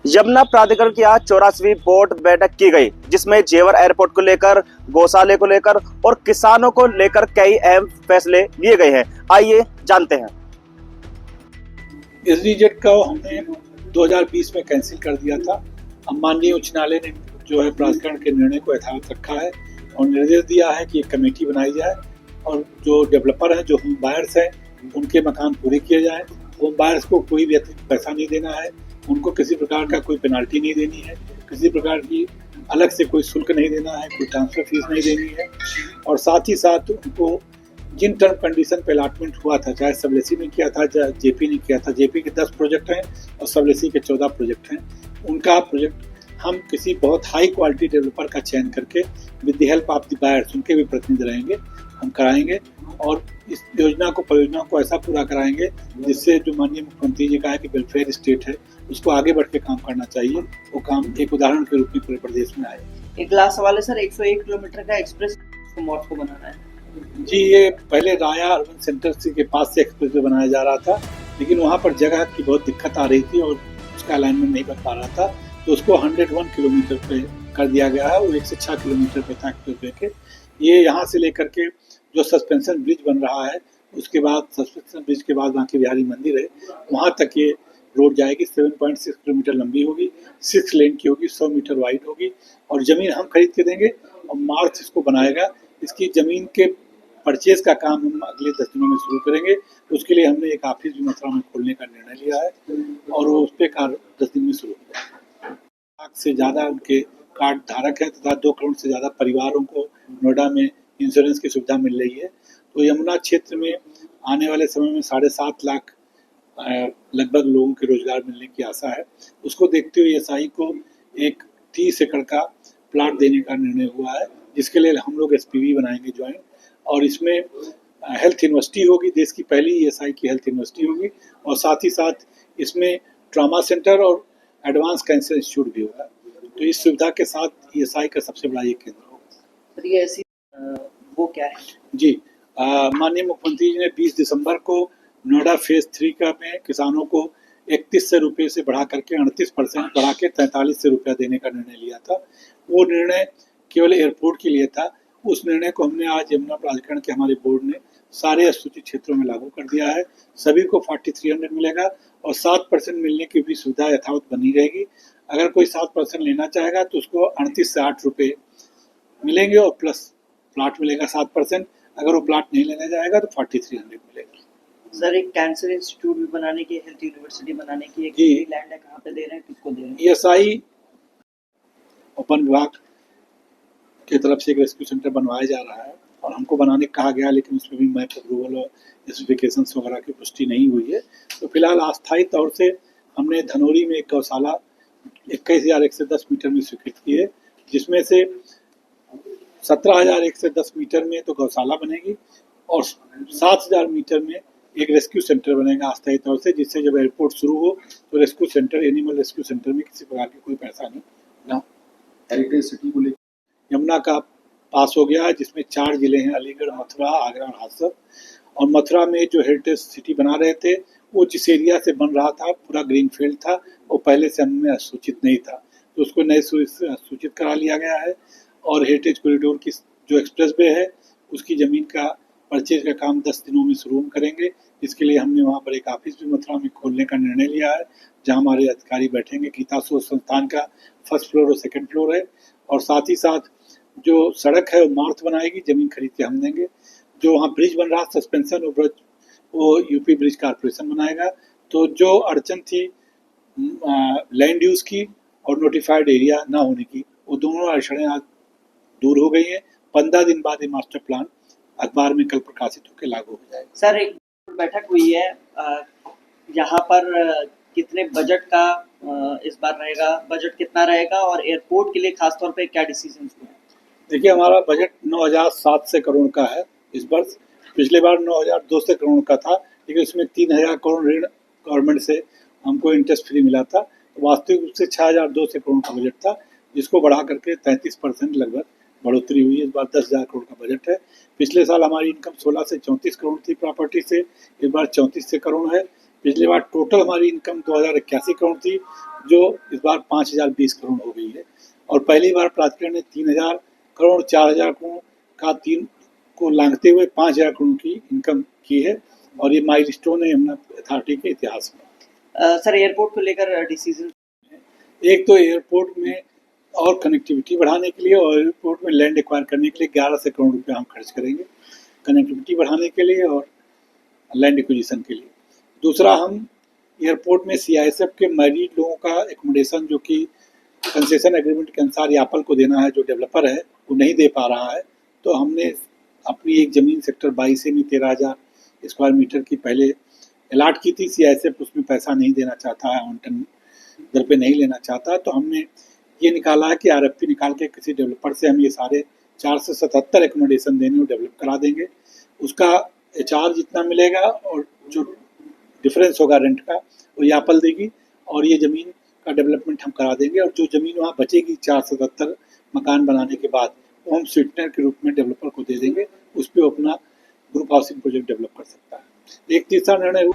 यमुना प्राधिकरण की आज 84वीं बोर्ड बैठक की गई, जिसमें जेवर एयरपोर्ट को लेकर, गौशाले को लेकर और किसानों को लेकर कई अहम फैसले लिए गए हैं। आइए जानते हैं। एसडीजेड का हमने 2020 में कैंसिल कर दिया था। अब माननीय उच्च न्यायालय ने जो है प्राधिकरण के निर्णय को यथावत रखा है और निर्देश दिया है कि एक कमेटी बनाई जाए और जो डेवलपर हैं, जो होम बायर्स हैं, उनके मकान पूरे किए जाए। होम बायर्स को कोई भी पैसा नहीं देना है, उनको किसी प्रकार का कोई पेनाल्टी नहीं देनी है, किसी प्रकार की अलग से कोई शुल्क नहीं देना है, कोई ट्रांसफर फीस नहीं देनी है। और साथ ही साथ उनको जिन टर्म कंडीशन पे अलॉटमेंट हुआ था, चाहे सबलेसी ने किया था, चाहे जेपी ने किया था, जेपी के 10 प्रोजेक्ट हैं और सबलेसी के 14 प्रोजेक्ट हैं, उनका प्रोजेक्ट हम किसी बहुत हाई क्वालिटी डेवलपर का चयन करके with the help of the buyers, उनके भी प्रतिनिधि रहेंगे, हम कराएंगे और इस परियोजना को ऐसा पूरा कराएंगे जिससे जो माननीय मुख्यमंत्री जी का है कि वेलफेयर स्टेट है, उसको आगे बढ़ के काम करना चाहिए। वो काम एक उदाहरण के रूप में पूरे प्रदेश में आए। एक लास्ट सवाल है सर, 101 किलोमीटर का एक्सप्रेस मॉड को बनाना है जी। ये पहले राया अर्बन सेंटर के पास से एक्सप्रेस वे बनाया जा रहा था, लेकिन वहाँ पर जगह की बहुत दिक्कत आ रही थी और उसका अलाइनमेंट नहीं बन पा रहा था, तो उसको 101 किलोमीटर पे कर दिया गया है। वो 106 किलोमीटर पे था एक्सप्रेस वे के। ये यहाँ से लेकर के जो सस्पेंशन ब्रिज बन रहा है, उसके बाद सस्पेंशन ब्रिज के बाद बांके बिहारी मंदिर है, वहाँ तक ये रोड जाएगी। 7.6 किलोमीटर लंबी होगी, 6 लेन की होगी, 100 मीटर वाइड होगी और जमीन हम खरीद के देंगे और मार्च इसको बनाएगा। इसकी जमीन के परचेज का काम हम अगले 10 दिनों में शुरू करेंगे। उसके लिए हमने एक ऑफिस भी मथुरा में खोलने का निर्णय लिया है और वो उस पर कार्य 10 दिन में शुरू होगा। 1 लाख से ज़्यादा उनके कार्ड धारक है तथा 2 करोड़ से ज़्यादा परिवारों को नोएडा में इंश्योरेंस की सुविधा मिल रही है। तो यमुना क्षेत्र में आने वाले समय में 7.5 लाख लगभग लोगों के रोजगार मिलने की आशा है। उसको देखते हुए एसआई को एक 30 एकड़ का प्लाट देने का निर्णय हुआ है, जिसके लिए हम लोग एसपीवी बनाएंगे ज्वाइंट, और इसमें हेल्थ यूनिवर्सिटी होगी, देश की पहली एसआई की हेल्थ यूनिवर्सिटी होगी और साथ ही साथ इसमें ट्रॉमा सेंटर और एडवांस कैंसर इंस्टीट्यूट भी होगा। तो इस सुविधा के साथ एसआई का सबसे बड़ा ये केंद्र होगा। ये ऐसी वो क्या है जी, माननीय मुख्यमंत्री जी ने 20 दिसंबर को नोएडा फेज 3 का में किसानों को 31 रुपये से बढ़ा करके 38% बढ़ा के 43 रुपया देने का निर्णय लिया था। वो निर्णय केवल एयरपोर्ट के लिए था। उस निर्णय को हमने आज यमुना प्राधिकरण के हमारे बोर्ड ने सारे अनुसूचित क्षेत्रों में लागू कर दिया है। सभी को 4300 मिलेगा और 7% मिलने की भी सुविधा यथावत बनी रहेगी। अगर कोई 7% लेना चाहेगा तो उसको 38 से 8 रुपये मिलेंगे और प्लस प्लाट मिलेगा 7%। अगर वो प्लाट नहीं लेने जाएगा तो 4300 मिलेगा। सर, एक कैंसर इंस्टीट्यूट भी बनाने की, हेल्थ यूनिवर्सिटी बनाने की एक लैंड है, कहाँ पे दे रहे हैं, किसको दे रहे हैं? एसआई वन विभाग की तरफ से एक रेस्क्यू सेंटर बनवाया जा रहा है और हमको बनाने कहा गया, लेकिन उसमें भी मैप अप्रूवल और स्पेसिफिकेशंस वगैरह की पुष्टि नहीं हुई है। तो फिलहाल अस्थायी तौर से हमने धनौरी में एक गौशाला 21,110 मीटर में स्वीकृत की है, जिसमें से 17,110 मीटर में तो गौशाला बनेगी और 7,000 मीटर में एक रेस्क्यू सेंटर बनेगा अस्थायी तौर से, जिससे जब एयरपोर्ट शुरू हो तो rescue centre, animal rescue centre में किसी प्रकार की कोई परेशानी ना। हेरिटेज सिटी को लेकर यमुना का पास हो गया है, जिसमें 4 जिले हैं, अलीगढ़, मथुरा, आगरा और हाथरस। और मथुरा में जो हेरिटेज सिटी बना रहे थे, वो जिस एरिया से बन रहा था पूरा ग्रीन फील्ड था, वो पहले से हमें सूचित नहीं था, तो उसको नए सूचित करा लिया गया है। और हेरिटेज कॉरिडोर की जो एक्सप्रेस वे है, उसकी ज़मीन का परचेज का काम 10 दिनों में शुरू करेंगे। इसके लिए हमने वहाँ पर एक ऑफिस भी मथुरा में खोलने का निर्णय लिया है, जहाँ हमारे अधिकारी बैठेंगे। गीता शोध संस्थान का 1st फ्लोर और 2nd फ्लोर है और साथ ही साथ जो सड़क है वो मार्थ बनाएगी, ज़मीन खरीद के हम देंगे। जो वहाँ ब्रिज बन रहा सस्पेंशन वो ब्रिज, वो यूपी ब्रिज कॉर्पोरेशन बनाएगा। तो जो अड़चन थी लैंड यूज़ की और नोटिफाइड एरिया ना होने की, वो दोनों अड़चनें आज दूर हो गई हैं। 15 दिन बाद ये मास्टर प्लान अखबार में कल प्रकाशित होकर लागू हो जाएगा। सर, एक बैठक हुई है, यहाँ पर कितने बजट का इस बार रहेगा, बजट कितना रहेगा और एयरपोर्ट के लिए खासतौर पे क्या डिसीजन हुए? देखिए, हमारा बजट 9,700 करोड़ का है इस वर्ष। पिछले बार 9,200 करोड़ का था, लेकिन उसमें 3,000 करोड़ ऋण गवर्नमेंट से हमको इंटरेस्ट फ्री मिला था। तो वास्तविक रूप से 6,200 करोड़ का बजट था, जिसको बढ़ा करके 33% लगभग बढ़ोतरी हुई है। इस बार 10,000 करोड़ का बजट है। पिछले साल हमारी इनकम 16 से 34 करोड़ थी प्रॉपर्टी से, इस बार 34 से करोड़ है। पिछली बार टोटल हमारी इनकम 2081 करोड़ थी, जो इस बार 5020 करोड़ हो गई है। और पहली बार प्राधिकरण ने 3000 करोड़ 4000 करोड़ का तीन को लांघते हुए 5000 करोड़ की इनकम की है, और ये माइलस्टोन है यमुना अथॉरिटी के इतिहास में। सर एयरपोर्ट को लेकर डिसीजन, एक तो एयरपोर्ट में और कनेक्टिविटी बढ़ाने के लिए और एयरपोर्ट में लैंड एक्वायर करने के लिए 1100 करोड़ रुपये हम खर्च करेंगे, कनेक्टिविटी बढ़ाने के लिए और लैंड एक्विजिशन के लिए। दूसरा, हम एयरपोर्ट में CISF के मैरिड लोगों का एकोमोडेशन, जो कि कंसेशन एग्रीमेंट के अनुसार यापल को देना है, जो डेवलपर है वो नहीं दे पा रहा है, तो हमने अपनी एक ज़मीन सेक्टर 22 में 13,000 स्क्वायर मीटर की पहले अलाट की थी। CISF उसमें पैसा नहीं देना चाहता है, आवंटन दर पे नहीं लेना चाहता, तो हमने ये निकाला है कि RFP निकाल के किसी डेवलपर से हम ये सारे 477 एकोमोडेशन देने और डेवलप करा देंगे। उसका चार्ज जितना मिलेगा और जो डिफरेंस होगा रेंट का वो यापल देगी, और ये ज़मीन का डेवलपमेंट हम करा देंगे। और जो ज़मीन वहाँ बचेगी 477 मकान बनाने के बाद, वो हम स्वीटनर के रूप में डेवलपर को दे देंगे, उस पर अपना ग्रुप हाउसिंग प्रोजेक्ट डेवलप कर सकता है। एक तीसरा निर्णय